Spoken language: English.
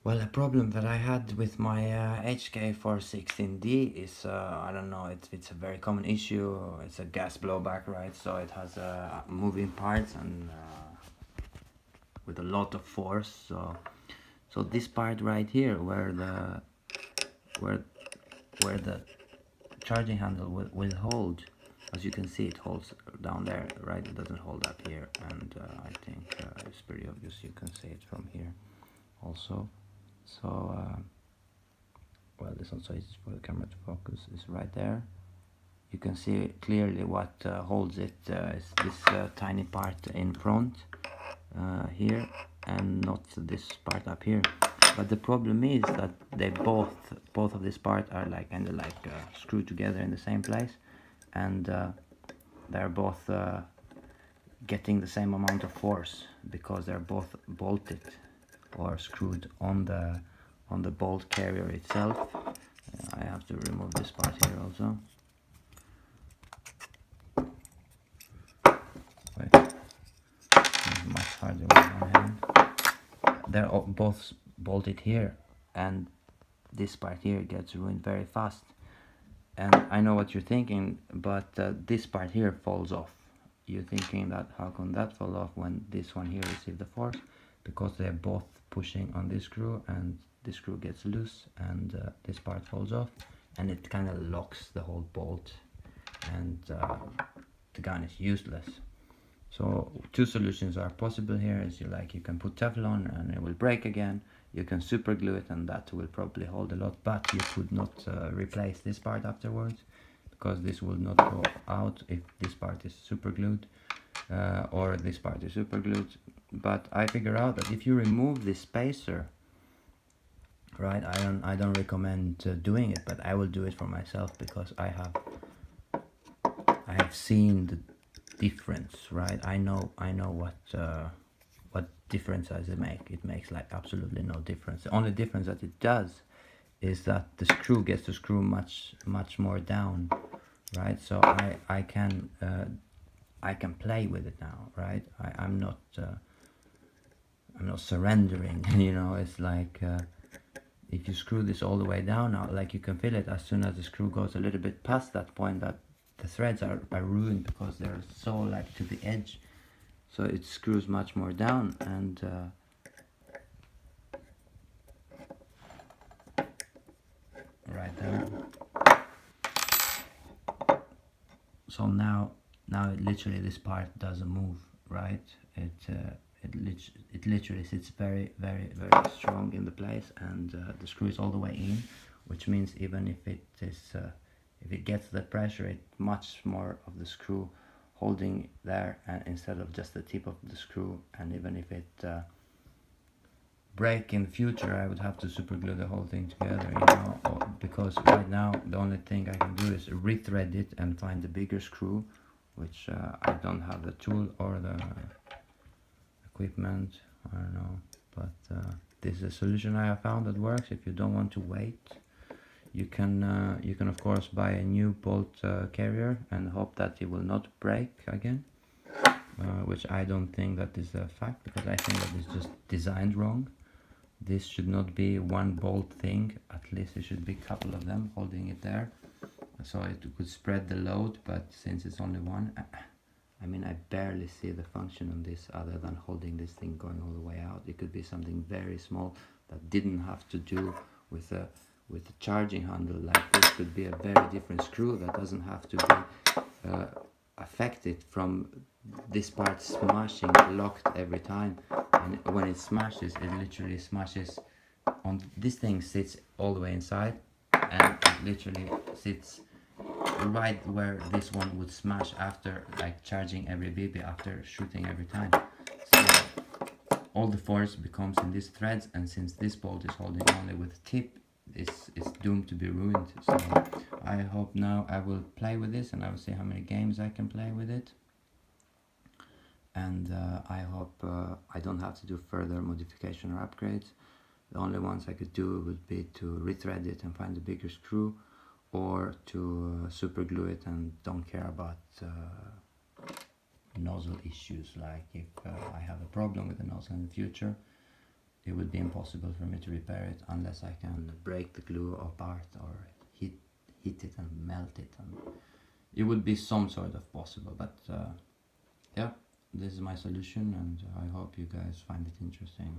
Well, a problem that I had with my HK416D is, I don't know, it's a very common issue. It's a gas blowback, right? So it has moving parts and with a lot of force. So this part right here, where where the charging handle will hold, as you can see, it holds down there, right? It doesn't hold up here, and I think it's pretty obvious. You can see it from here also. So well, this also is for the camera to focus, is right there. You can see clearly what holds it is this tiny part in front here, and not this part up here. But the problem is that they both of this part are like kind of like screwed together in the same place, and they're both getting the same amount of force because they're both bolted or screwed on the bolt carrier itself. I have to remove this part here also. Wait, it's much harder with one hand. They're both bolted here, and this part here gets ruined very fast. And I know what you're thinking, but this part here falls off. You're thinking that how can that fall off when this one here received the force? Because they're both pushing on this screw, and this screw gets loose, and this part falls off, and it kind of locks the whole bolt, and the gun is useless. So two solutions are possible here. Is you can put Teflon and it will break again. You can super glue it and that will probably hold a lot, but you could not replace this part afterwards, because this will not go out if this part is super glued or this part is super glued. But I figure out that if you remove this spacer, right, I don't recommend doing it, but I will do it for myself because I have seen the difference, right? I know what difference does it make. It makes like absolutely no difference. The only difference that it does is that the screw gets to screw much more down, right? So I can play with it now, right? I'm not surrendering. You know, it's like if you screw this all the way down now, like you can feel it as soon as the screw goes a little bit past that point, that the threads are ruined because they're so like to the edge. So it screws much more down, and right there. So now literally this part doesn't move, right? It literally sits very strong in the place, and the screw is all the way in, which means even if it is if it gets the pressure, it much more of the screw holding there, and instead of just the tip of the screw. And even if it break in the future, I would have to super glue the whole thing together, you know, because right now the only thing I can do is rethread it and find the bigger screw, which I don't have the tool or the equipment, I don't know. But this is a solution I have found that works. If you don't want to wait, you can of course buy a new bolt carrier and hope that it will not break again, which I don't think that is a fact, because I think that it's just designed wrong. This should not be one bolt thing, at least it should be a couple of them holding it there, so it could spread the load. But since it's only one, I mean, I barely see the function on this other than holding this thing going all the way out. It could be something very small that didn't have to do with a charging handle. Like this could be a very different screw that doesn't have to be affected from this part smashing locked every time. And when it smashes, it literally smashes on this thing, sits all the way inside, and it literally sits right where this one would smash after like charging every BB after shooting every time. So all the force becomes in these threads, and since this bolt is holding only with the tip, it's doomed to be ruined. So I hope now I will play with this, and I will see how many games I can play with it. And I hope I don't have to do further modification or upgrades. The only ones I could do would be to rethread it and find a bigger screw, or to super glue it and don't care about nozzle issues. Like if I have a problem with the nozzle in the future, it would be impossible for me to repair it unless I can break the glue apart or heat it and melt it, and it would be some sort of possible. But yeah, this is my solution, and I hope you guys find it interesting.